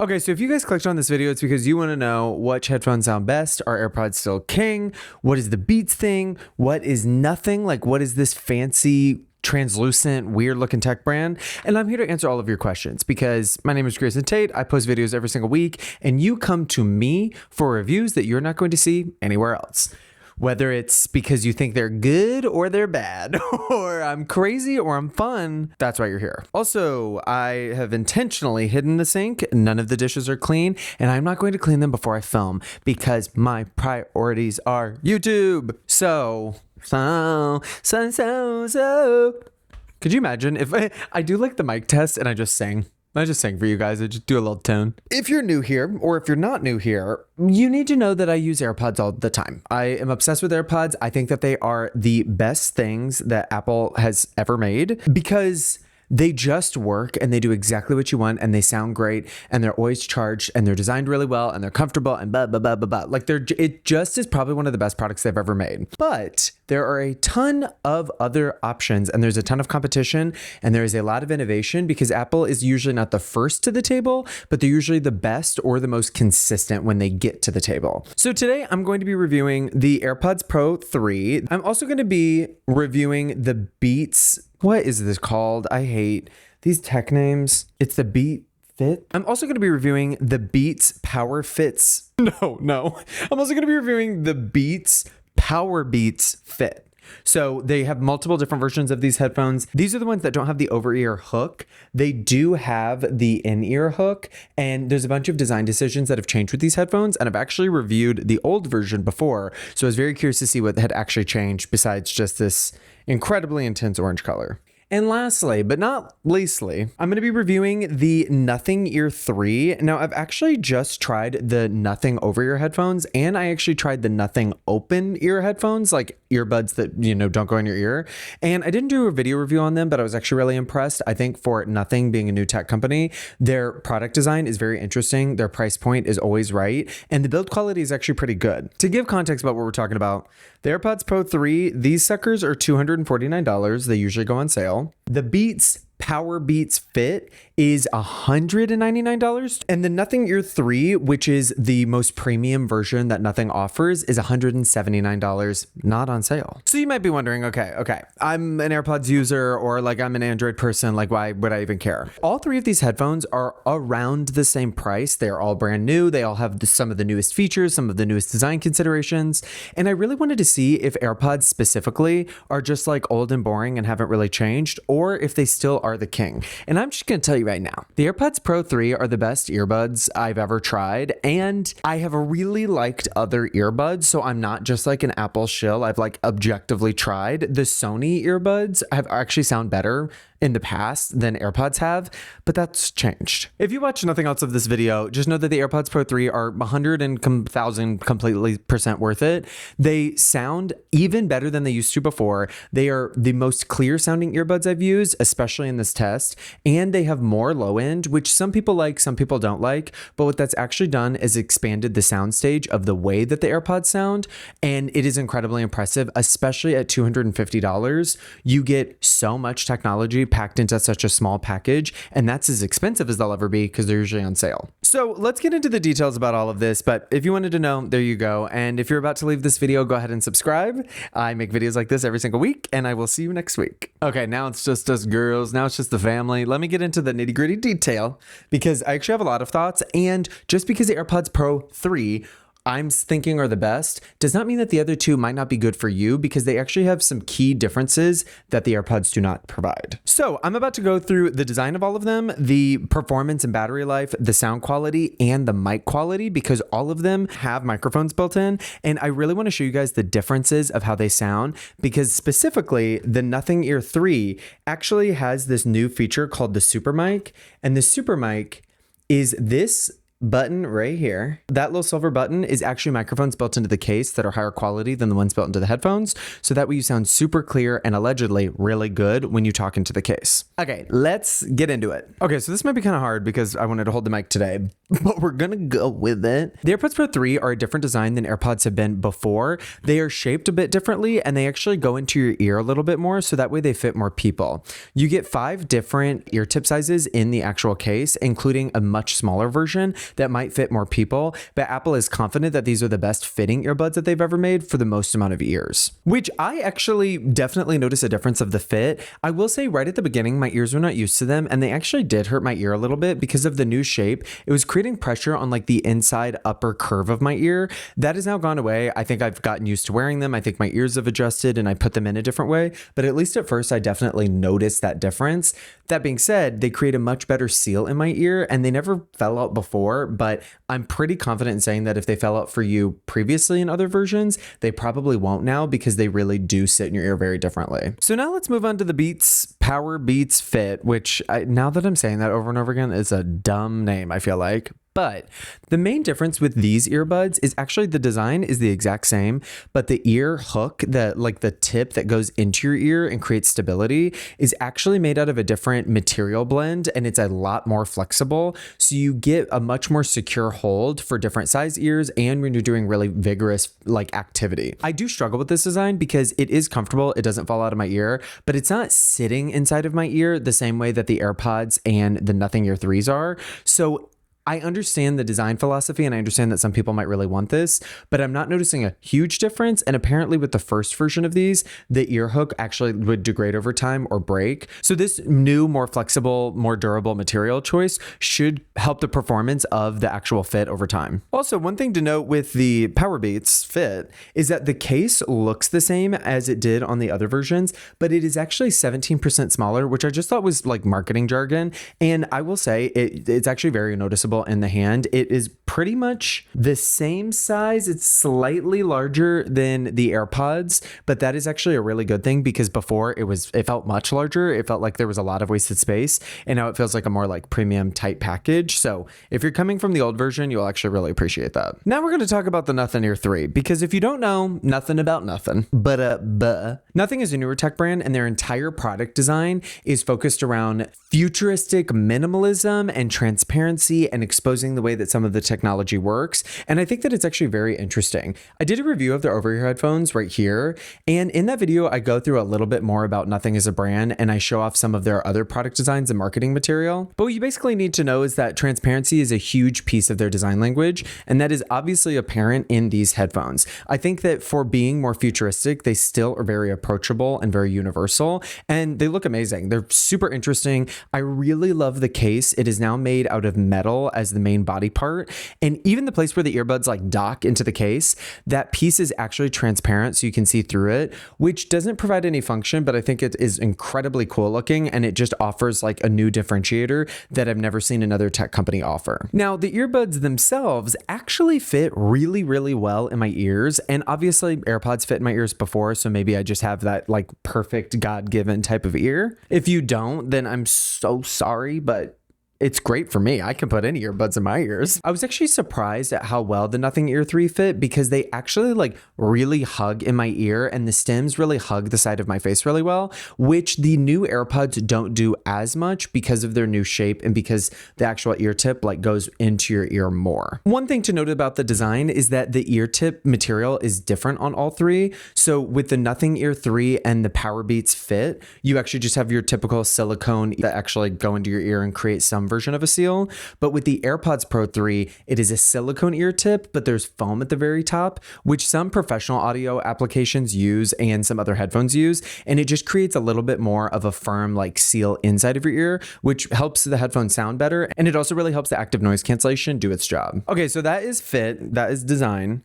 Okay, so if you guys clicked on this video, it's because you want to know which headphones sound best. Are AirPods still king? What is the Beats thing? What is nothing? Like, what is this fancy, translucent, weird looking tech brand? And I'm here to answer all of your questions because my name is Grayson Tate. I post videos every single week and you come to me for reviews that you're not going to see anywhere else. Whether it's because you think they're good or they're bad, or I'm crazy or I'm fun, that's why you're here. Also, I have intentionally hidden the sink. None of the dishes are clean, and I'm not going to clean them before I film because my priorities are YouTube. So. Could you imagine if I do like the mic test and I just sing? I just sang for you guys. I just do a little tone. If you're new here, or if you're not new here, you need to know that I use AirPods all the time. I am obsessed with AirPods. I think that they are the best things that Apple has ever made because they just work and they do exactly what you want and they sound great and they're always charged and they're designed really well and they're comfortable and blah, blah, blah, blah, blah. Like it just is probably one of the best products they've ever made. But there are a ton of other options and there's a ton of competition and there is a lot of innovation because Apple is usually not the first to the table, but they're usually the best or the most consistent when they get to the table. So today I'm going to be reviewing the AirPods Pro 3. I'm also going to be reviewing the Beats. What is this called? I hate these tech names. It's the Beat Fit. I'm also going to be reviewing the Beats Power Fits. No. I'm also going to be reviewing the Beats Powerbeats Fit. So they have multiple different versions of these headphones. These are the ones that don't have the over-ear hook. They do have the in-ear hook, and there's a bunch of design decisions that have changed with these headphones, and I've actually reviewed the old version before, so I was very curious to see what had actually changed besides just this incredibly intense orange color. And lastly, but not leastly, I'm going to be reviewing the Nothing Ear 3. Now, I've actually just tried the Nothing over-ear headphones, and I actually tried the Nothing open ear headphones, like earbuds that, don't go in your ear. And I didn't do a video review on them, but I was actually really impressed. I think for Nothing being a new tech company, their product design is very interesting. Their price point is always right. And the build quality is actually pretty good. To give context about what we're talking about, the AirPods Pro 3, these suckers are $249. They usually go on sale. The Beats Powerbeats Fit is $199, and the Nothing Ear 3, which is the most premium version that Nothing offers, is $179, not on sale. So you might be wondering, okay, I'm an AirPods user or like I'm an Android person, like why would I even care? All three of these headphones are around the same price. They're all brand new. They all have some of the newest features, some of the newest design considerations, and I really wanted to see if AirPods specifically are just like old and boring and haven't really changed, or if they still are the king. And I'm just going to tell you right now, the AirPods Pro 3 are the best earbuds I've ever tried. And I have really liked other earbuds. So I'm not just like an Apple shill. I've like objectively tried. The Sony earbuds have actually sound better in the past than AirPods have, but that's changed. If you watch nothing else of this video, just know that the AirPods Pro 3 are 1,000 completely % worth it. They sound even better than they used to before. They are the most clear sounding earbuds I've used, especially in this test, and they have more low end, which some people like, some people don't like, but what that's actually done is expanded the soundstage of the way that the AirPods sound, and it is incredibly impressive, especially at $250. You get so much technology packed into such a small package, and that's as expensive as they'll ever be because they're usually on sale. So let's get into the details about all of this, but if you wanted to know, there you go. And if you're about to leave this video, go ahead and subscribe. I make videos like this every single week, and I will see you next week. Okay, now it's just us girls. Now it's just the family. Let me get into the nitty-gritty detail because I actually have a lot of thoughts, and just because the AirPods Pro 3 I'm thinking are the best does not mean that the other two might not be good for you because they actually have some key differences that the AirPods do not provide. So I'm about to go through the design of all of them, the performance and battery life, the sound quality, and the mic quality because all of them have microphones built in. And I really want to show you guys the differences of how they sound because specifically the Nothing Ear 3 actually has this new feature called the Super Mic. And the Super Mic is this button right here. That little silver button is actually microphones built into the case that are higher quality than the ones built into the headphones. So that way you sound super clear and allegedly really good when you talk into the case. Okay, let's get into it. Okay, so this might be kind of hard because I wanted to hold the mic today, but we're gonna go with it. The AirPods Pro 3 are a different design than AirPods have been before. They are shaped a bit differently and they actually go into your ear a little bit more, so that way they fit more people. You get 5 different ear tip sizes in the actual case, including a much smaller version that might fit more people, but Apple is confident that these are the best fitting earbuds that they've ever made for the most amount of ears, which I actually definitely notice a difference of the fit. I will say right at the beginning, my ears were not used to them and they actually did hurt my ear a little bit because of the new shape. It was creating pressure on like the inside upper curve of my ear. That has now gone away. I think I've gotten used to wearing them. I think my ears have adjusted and I put them in a different way, but at least at first I definitely noticed that difference. That being said, they create a much better seal in my ear and they never fell out before, but I'm pretty confident in saying that if they fell out for you previously in other versions, they probably won't now because they really do sit in your ear very differently. So now let's move on to the Powerbeats Fit, which now that I'm saying that over and over again is a dumb name, I feel like. But the main difference with these earbuds is actually the design is the exact same, but the ear hook, the tip that goes into your ear and creates stability, is actually made out of a different material blend and it's a lot more flexible. So you get a much more secure hold for different size ears and when you're doing really vigorous like activity. I do struggle with this design because it is comfortable. It doesn't fall out of my ear, but it's not sitting inside of my ear the same way that the AirPods and the Nothing Ear 3s are. So I understand the design philosophy and I understand that some people might really want this, but I'm not noticing a huge difference. And apparently with the first version of these, the ear hook actually would degrade over time or break. So this new, more flexible, more durable material choice should help the performance of the actual fit over time. Also, one thing to note with the Powerbeats Fit is that the case looks the same as it did on the other versions, but it is actually 17% smaller, which I just thought was like marketing jargon. And I will say it's actually very noticeable in the hand. It is pretty much the same size. It's slightly larger than the AirPods, but that is actually a really good thing because before it felt much larger. It felt like there was a lot of wasted space and now it feels like a more like premium tight package. So if you're coming from the old version, you'll actually really appreciate that. Now we're going to talk about the Nothing Ear 3 because if you don't know, nothing about nothing, Nothing is a newer tech brand and their entire product design is focused around futuristic minimalism and transparency and exposing the way that some of the technology works. And I think that it's actually very interesting. I did a review of their over-ear headphones right here. And in that video, I go through a little bit more about Nothing as a brand and I show off some of their other product designs and marketing material. But what you basically need to know is that transparency is a huge piece of their design language. And that is obviously apparent in these headphones. I think that for being more futuristic, they still are very approachable and very universal. And they look amazing. They're super interesting. I really love the case. It is now made out of metal as the main body part. And even the place where the earbuds like dock into the case, that piece is actually transparent so you can see through it, which doesn't provide any function, but I think it is incredibly cool looking and it just offers like a new differentiator that I've never seen another tech company offer. Now, the earbuds themselves actually fit really, really well in my ears. And obviously AirPods fit in my ears before, so maybe I just have that like perfect God-given type of ear. If you don't, then I'm so sorry, but it's great for me. I can put any earbuds in my ears. I was actually surprised at how well the Nothing Ear 3 fit because they actually like really hug in my ear and the stems really hug the side of my face really well, which the new AirPods don't do as much because of their new shape and because the actual ear tip like goes into your ear more. One thing to note about the design is that the ear tip material is different on all three. So with the Nothing Ear 3 and the Powerbeats Fit, you actually just have your typical silicone that actually go into your ear and create some version of a seal. But with the AirPods Pro 3, it is a silicone ear tip, but there's foam at the very top, which some professional audio applications use and some other headphones use. And it just creates a little bit more of a firm like seal inside of your ear, which helps the headphones sound better. And it also really helps the active noise cancellation do its job. Okay, so that is fit, that is design.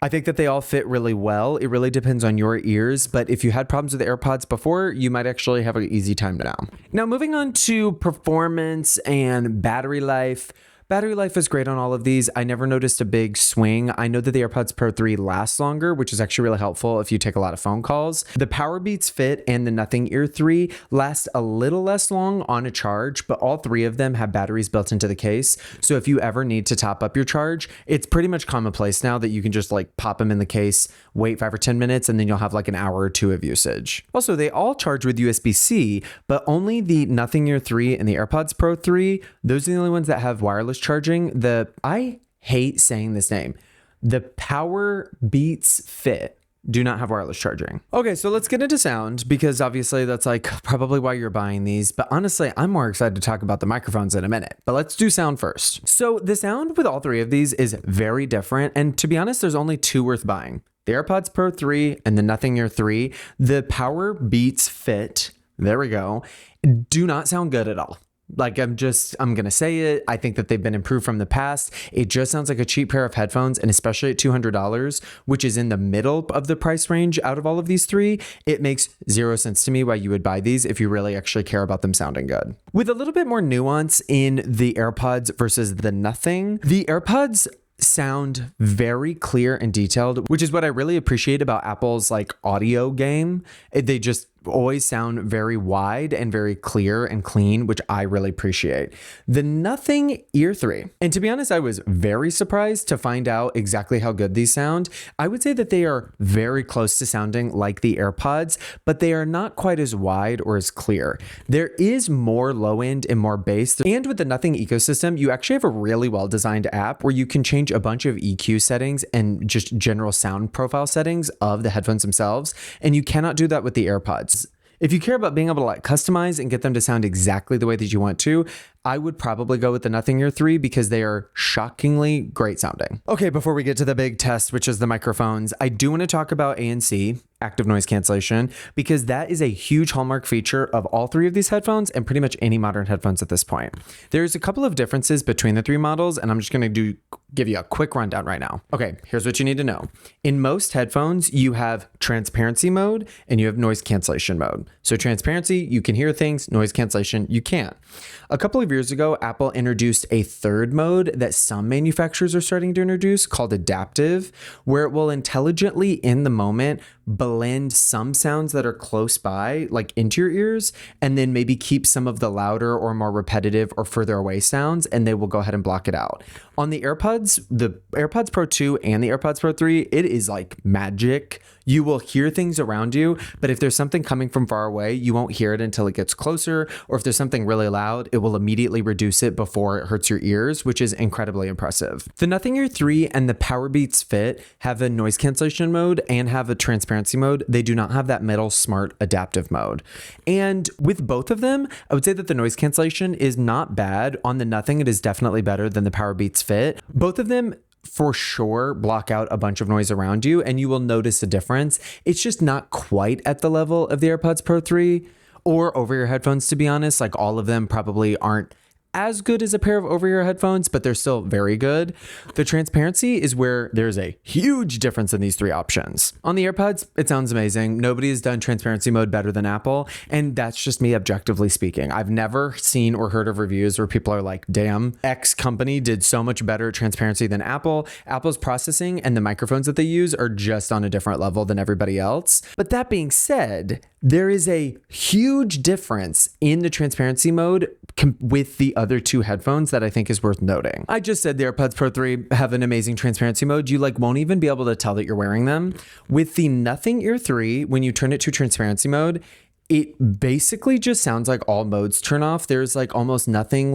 I think that they all fit really well. It really depends on your ears, but if you had problems with the AirPods before, you might actually have an easy time now. Now, moving on to performance and battery life. Battery life is great on all of these. I never noticed a big swing. I know that the AirPods Pro 3 lasts longer, which is actually really helpful if you take a lot of phone calls. The Powerbeats Fit and the Nothing Ear 3 last a little less long on a charge, but all three of them have batteries built into the case. So if you ever need to top up your charge, it's pretty much commonplace now that you can just like pop them in the case, wait 5 or 10 minutes, and then you'll have like an hour or two of usage. Also, they all charge with USB-C, but only the Nothing Ear 3 and the AirPods Pro 3, those are the only ones that have wireless charging. I hate saying this name. The Powerbeats Fit do not have wireless charging. Okay, so let's get into sound, because obviously that's like probably why you're buying these. But honestly, I'm more excited to talk about the microphones in a minute. But let's do sound first. So the sound with all three of these is very different. And to be honest, there's only two worth buying. The AirPods Pro 3 and the Nothing Ear 3. The Powerbeats Fit, there we go, do not sound good at all. Like I'm going to say it. I think that they've been improved from the past. It just sounds like a cheap pair of headphones, and especially at $200, which is in the middle of the price range out of all of these three, it makes zero sense to me why you would buy these if you really actually care about them sounding good. With a little bit more nuance in the AirPods versus the Nothing, the AirPods sound very clear and detailed, which is what I really appreciate about Apple's like audio game. They just always sound very wide and very clear and clean, which I really appreciate. The Nothing Ear 3. And to be honest, I was very surprised to find out exactly how good these sound. I would say that they are very close to sounding like the AirPods, but they are not quite as wide or as clear. There is more low end and more bass. And with the Nothing ecosystem, you actually have a really well designed app where you can change a bunch of EQ settings and just general sound profile settings of the headphones themselves. And you cannot do that with the AirPods. If you care about being able to like customize and get them to sound exactly the way that you want to, I would probably go with the Nothing Ear 3 because they are shockingly great sounding. Okay, before we get to the big test, which is the microphones, I do want to talk about ANC, active noise cancellation, because that is a huge hallmark feature of all three of these headphones and pretty much any modern headphones at this point. There's a couple of differences between the three models, and I'm just going to give you a quick rundown right now. Okay, here's what you need to know. In most headphones, you have transparency mode and you have noise cancellation mode. So transparency, you can hear things. Noise cancellation, you can't. A couple of years ago, Apple introduced a third mode that some manufacturers are starting to introduce called adaptive, where it will intelligently in the moment blend some sounds that are close by, like into your ears, and then maybe keep some of the louder or more repetitive or further away sounds, and they will go ahead and block it out. On the AirPods Pro 2 and the AirPods Pro 3, it is like magic. You will hear things around you, but if there's something coming from far away, you won't hear it until it gets closer, or if there's something really loud, it will immediately reduce it before it hurts your ears, which is incredibly impressive. The Nothing Ear 3 and the Powerbeats Fit have a noise cancellation mode and have a transparency mode. They do not have that middle smart adaptive mode. And with both of them, I would say that the noise cancellation is not bad. On the Nothing, it is definitely better than the Powerbeats Fit. Both of them for sure block out a bunch of noise around you, and you will notice a difference. It's just not quite at the level of the AirPods Pro 3 or over-ear headphones, to be honest. Like all of them probably aren't as good as a pair of over-ear headphones, but they're still very good. The transparency is where there's a huge difference in these three options. On the AirPods, it sounds amazing. Nobody has done transparency mode better than Apple, and that's just me objectively speaking. I've never seen or heard of reviews where people are like, damn, X company did so much better transparency than Apple. Apple's processing and the microphones that they use are just on a different level than everybody else. But that being said, there is a huge difference in the transparency mode with the other two headphones that I think is worth noting. I just said the AirPods Pro 3 have an amazing transparency mode. You won't even be able to tell that you're wearing them. With the Nothing Ear 3, when you turn it to transparency mode, it basically just sounds like all modes turn off. There's almost nothing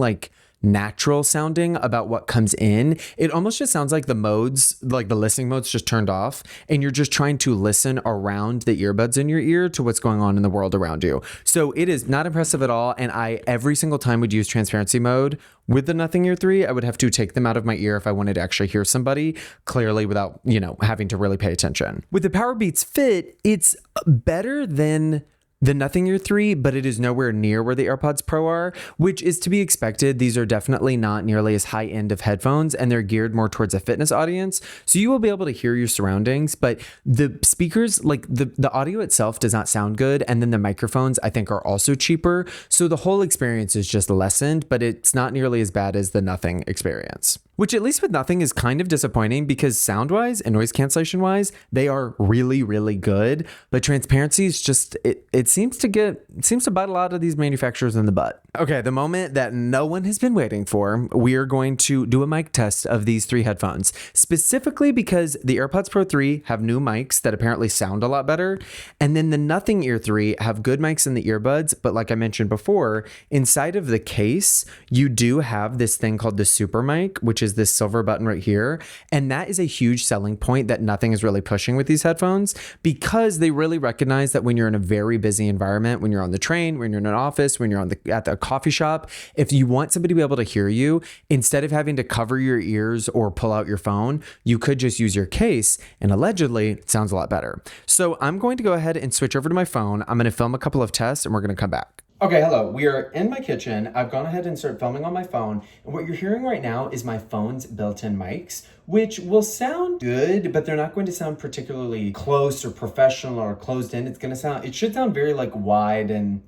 natural sounding about what comes in. It almost just sounds like the modes, like the listening modes just turned off, and you're just trying to listen around the earbuds in your ear to what's going on in the world around you. So it is not impressive at all. And I every single time would use transparency mode with the Nothing Ear 3. I would have to take them out of my ear if I wanted to actually hear somebody clearly without, having to really pay attention. With the Powerbeats Fit, it's better than the Nothing Ear 3, but it is nowhere near where the AirPods Pro are, which is to be expected. These are definitely not nearly as high end of headphones, and they're geared more towards a fitness audience. So you will be able to hear your surroundings, but the speakers, like the audio itself does not sound good. And then the microphones, I think, are also cheaper. So the whole experience is just lessened, but it's not nearly as bad as the Nothing experience. Which, at least with Nothing, is kind of disappointing because sound-wise and noise cancellation-wise, they are really, really good. But transparency is just, it seems to bite a lot of these manufacturers in the butt. Okay, the moment that no one has been waiting for, we are going to do a mic test of these 3 headphones, specifically because the AirPods Pro 3 have new mics that apparently sound a lot better. And then the Nothing Ear 3 have good mics in the earbuds. But like I mentioned before, inside of the case, you do have this thing called the Super Mic, which is this silver button right here. And that is a huge selling point that Nothing is really pushing with these headphones, because they really recognize that when you're in a very busy environment, when you're on the train, when you're in an office, when you're at the coffee shop, if you want somebody to be able to hear you, instead of having to cover your ears or pull out your phone, you could just use your case, and allegedly it sounds a lot better. So I'm going to go ahead and switch over to my phone. I'm going to film a couple of tests and we're going to come back. Okay, hello. We are in my kitchen. I've gone ahead and started filming on my phone. And what you're hearing right now is my phone's built-in mics, which will sound good, but they're not going to sound particularly close or professional or closed in. It should sound very like wide and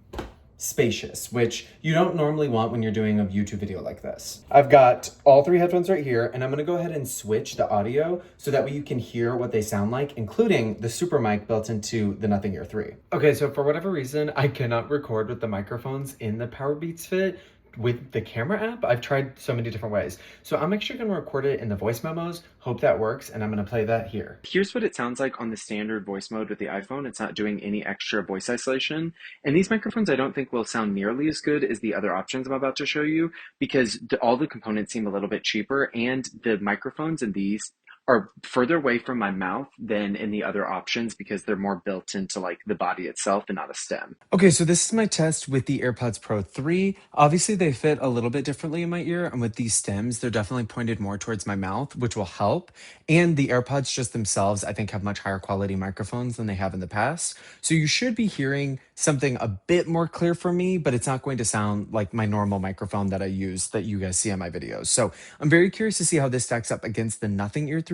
spacious, which you don't normally want when you're doing a YouTube video like this. I've got all 3 headphones right here, and I'm gonna go ahead and switch the audio so that way you can hear what they sound like, including the Super Mic built into the Nothing Ear 3. Okay, so for whatever reason, I cannot record with the microphones in the Powerbeats Fit with the camera app. I've tried so many different ways. So I'm actually gonna record it in the voice memos, hope that works, and I'm gonna play that here. Here's what it sounds like on the standard voice mode with the iPhone. It's not doing any extra voice isolation. And these microphones I don't think will sound nearly as good as the other options I'm about to show you, because all the components seem a little bit cheaper, and the microphones in these are further away from my mouth than in the other options because they're more built into like the body itself and not a stem. Okay, so this is my test with the AirPods Pro 3. Obviously they fit a little bit differently in my ear, and with these stems, they're definitely pointed more towards my mouth, which will help. And the AirPods just themselves, I think, have much higher quality microphones than they have in the past. So you should be hearing something a bit more clear from me, but it's not going to sound like my normal microphone that I use that you guys see in my videos. So I'm very curious to see how this stacks up against the Nothing Ear 3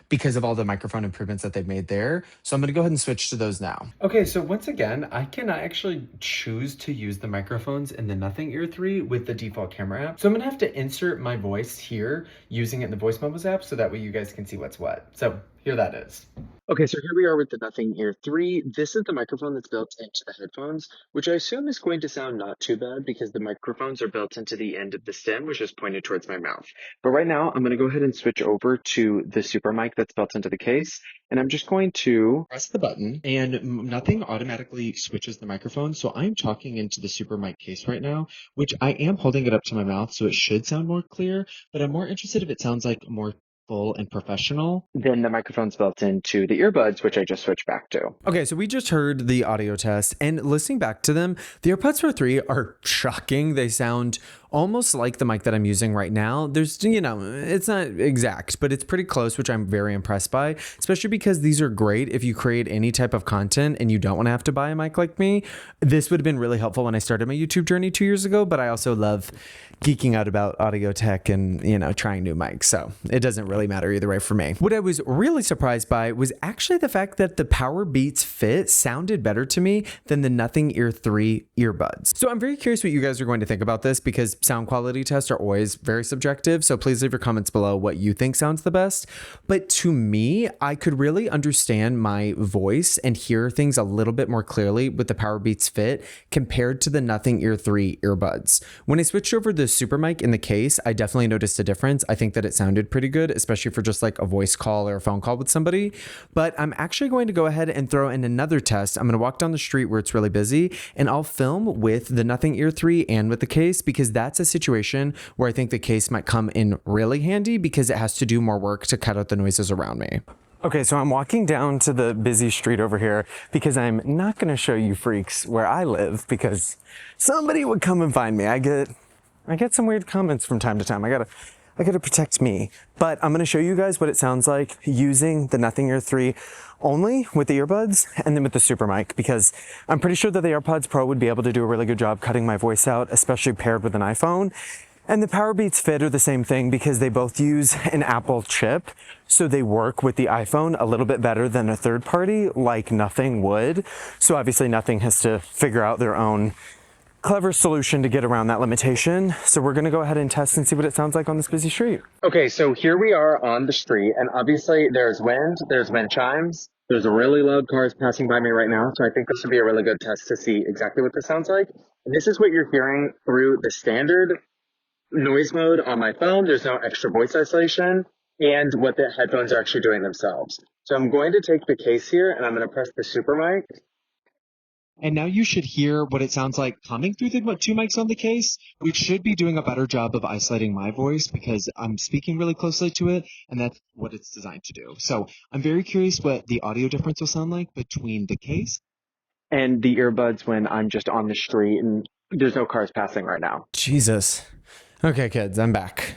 because of all the microphone improvements that they've made there. So I'm going to go ahead and switch to those now. Okay, so once again, I cannot actually choose to use the microphones in the Nothing Ear 3 with the default camera app. So I'm going to have to insert my voice here using it in the Voice Memos app so that way you guys can see what's what. So here that is. Okay, so here we are with the Nothing Ear 3. This is the microphone that's built into the headphones, which I assume is going to sound not too bad because the microphones are built into the end of the stem, which is pointed towards my mouth. But right now, I'm going to go ahead and switch over to the Super Mic that's built into the case, and I'm just going to press the button, and Nothing automatically switches the microphone. So I'm talking into the Super Mic case right now, which I am holding it up to my mouth, so it should sound more clear, but I'm more interested if it sounds like more full and professional than the microphones built into the earbuds, which I just switched back to. Okay, so we just heard the audio test, and listening back to them, the AirPods Pro 3 are shocking. They sound almost like the mic that I'm using right now. There's, it's not exact, but it's pretty close, which I'm very impressed by, especially because these are great if you create any type of content and you don't want to have to buy a mic like me. This would have been really helpful when I started my YouTube journey 2 years ago, but I also love geeking out about audio tech and, trying new mics. So it doesn't really matter either way for me. What I was really surprised by was actually the fact that the Powerbeats Fit sounded better to me than the Nothing Ear 3 earbuds. So I'm very curious what you guys are going to think about this, because sound quality tests are always very subjective. So please leave your comments below what you think sounds the best. But to me, I could really understand my voice and hear things a little bit more clearly with the Powerbeats Fit compared to the Nothing Ear 3 earbuds. When I switched over the Super Mic in the case, I definitely noticed a difference. I think that it sounded pretty good, especially for just like a voice call or a phone call with somebody. But I'm actually going to go ahead and throw in another test. I'm going to walk down the street where it's really busy, and I'll film with the Nothing Ear 3 and with the case, because that's a situation where I think the case might come in really handy because it has to do more work to cut out the noises around me. Okay, so I'm walking down to the busy street over here because I'm not going to show you freaks where I live, because somebody would come and find me. I get some weird comments from time to time. I gotta protect me. But I'm gonna show you guys what it sounds like using the Nothing Ear 3 only with the earbuds and then with the super mic, because I'm pretty sure that the Airpods Pro would be able to do a really good job cutting my voice out, especially paired with an iPhone. And the Powerbeats Fit are the same thing because they both use an Apple chip. So they work with the iPhone a little bit better than a third party like Nothing would. So obviously Nothing has to figure out their own clever solution to get around that limitation. So we're gonna go ahead and test and see what it sounds like on this busy street. Okay, so here we are on the street, and obviously there's wind chimes. There's really loud cars passing by me right now, so I think this would be a really good test to see exactly what this sounds like. And this is what you're hearing through the standard noise mode on my phone. There's no extra voice isolation, and what the headphones are actually doing themselves. So I'm going to take the case here, and I'm going to press the super mic. And now you should hear what it sounds like coming through the two mics on the case, which should be doing a better job of isolating my voice because I'm speaking really closely to it, and that's what it's designed to do. So I'm very curious what the audio difference will sound like between the case And the earbuds when I'm just on the street and there's no cars passing right now. Jesus. Okay, kids, I'm back.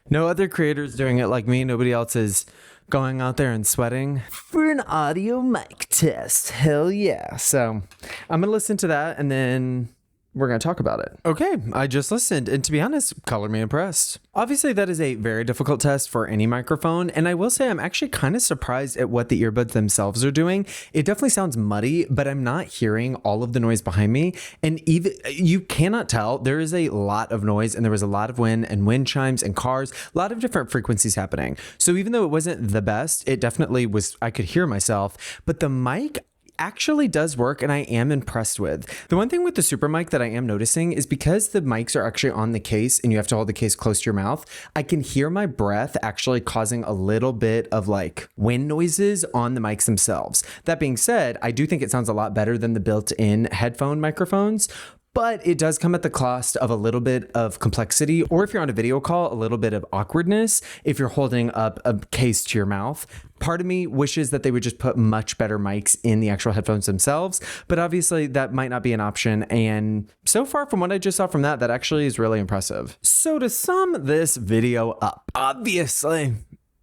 No other creators doing it like me. Nobody else is going out there and sweating for an audio mic test. Hell yeah. So I'm going to listen to that and then we're going to talk about it. Okay, I just listened, and to be honest, color me impressed. Obviously, that is a very difficult test for any microphone, and I will say I'm actually kind of surprised at what the earbuds themselves are doing. It definitely sounds muddy, but I'm not hearing all of the noise behind me, and even you cannot tell. There is a lot of noise, and there was a lot of wind and wind chimes and cars, a lot of different frequencies happening. So even though it wasn't the best, it definitely was, I could hear myself, but the mic actually does work, and I am impressed with. The one thing with the super mic that I am noticing is because the mics are actually on the case and you have to hold the case close to your mouth, I can hear my breath actually causing a little bit of like wind noises on the mics themselves. That being said, I do think it sounds a lot better than the built-in headphone microphones, but it does come at the cost of a little bit of complexity, or if you're on a video call, a little bit of awkwardness if you're holding up a case to your mouth. Part of me wishes that they would just put much better mics in the actual headphones themselves, but obviously that might not be an option. And so far from what I just saw from that actually is really impressive. So to sum this video up, obviously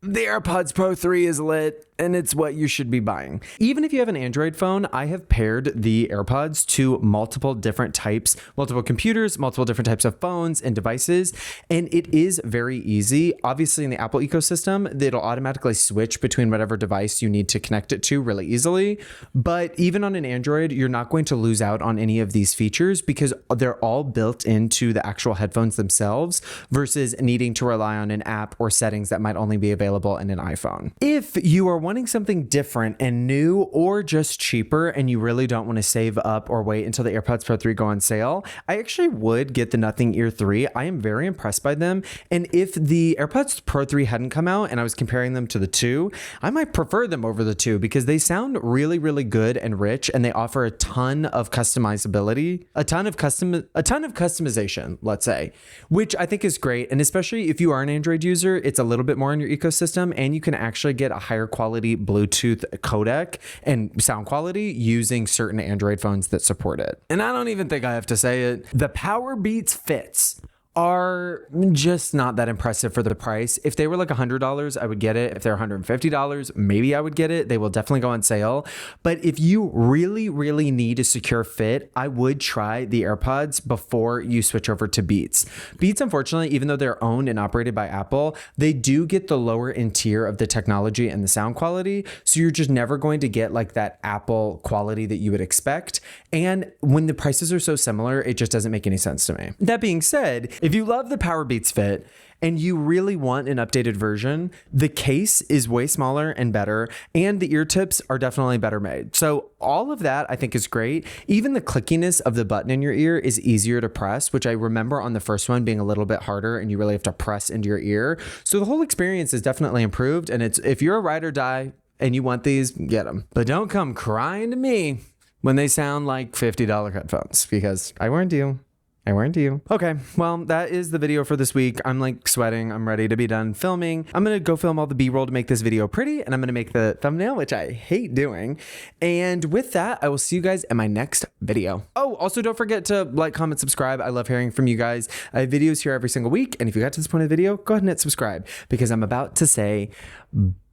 the AirPods Pro 3 is lit, and it's what you should be buying. Even if you have an Android phone, I have paired the AirPods to multiple different types, multiple computers, multiple different types of phones and devices, and it is very easy. Obviously, in the Apple ecosystem, it'll automatically switch between whatever device you need to connect it to really easily. But even on an Android, you're not going to lose out on any of these features because they're all built into the actual headphones themselves versus needing to rely on an app or settings that might only be available in an iPhone. If you are wanting something different and new or just cheaper and you really don't want to save up or wait until the AirPods Pro 3 go on sale, I actually would get the Nothing Ear 3. I am very impressed by them. And if the AirPods Pro 3 hadn't come out and I was comparing them to the 2, I might prefer them over the 2 because they sound really, really good and rich, and they offer a ton of customizability, a ton of customization, let's say, which I think is great. And especially if you are an Android user, it's a little bit more in your ecosystem, and you can actually get a higher quality Bluetooth codec and sound quality using certain Android phones that support it. And I don't even think I have to say it. The Powerbeats Fits are just not that impressive for the price. If they were like $100, I would get it. If they're $150, maybe I would get it. They will definitely go on sale. But if you really, really need a secure fit, I would try the AirPods before you switch over to Beats. Beats, unfortunately, even though they're owned and operated by Apple, they do get the lower end tier of the technology and the sound quality. So you're just never going to get like that Apple quality that you would expect. And when the prices are so similar, it just doesn't make any sense to me. That being said, if you love the Powerbeats Fit and you really want an updated version, the case is way smaller and better, and the ear tips are definitely better made. So all of that I think is great. Even the clickiness of the button in your ear is easier to press, which I remember on the first one being a little bit harder and you really have to press into your ear. So the whole experience is definitely improved, and it's, if you're a ride or die and you want these, get them. But don't come crying to me when they sound like $50 headphones, because I warned you. I warned you. Okay, well, that is the video for this week. I'm like sweating. I'm ready to be done filming. I'm going to go film all the B-roll to make this video pretty, and I'm going to make the thumbnail, which I hate doing. And with that, I will see you guys in my next video. Oh, also don't forget to like, comment, subscribe. I love hearing from you guys. I have videos here every single week. And if you got to this point of the video, go ahead and hit subscribe because I'm about to say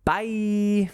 bye.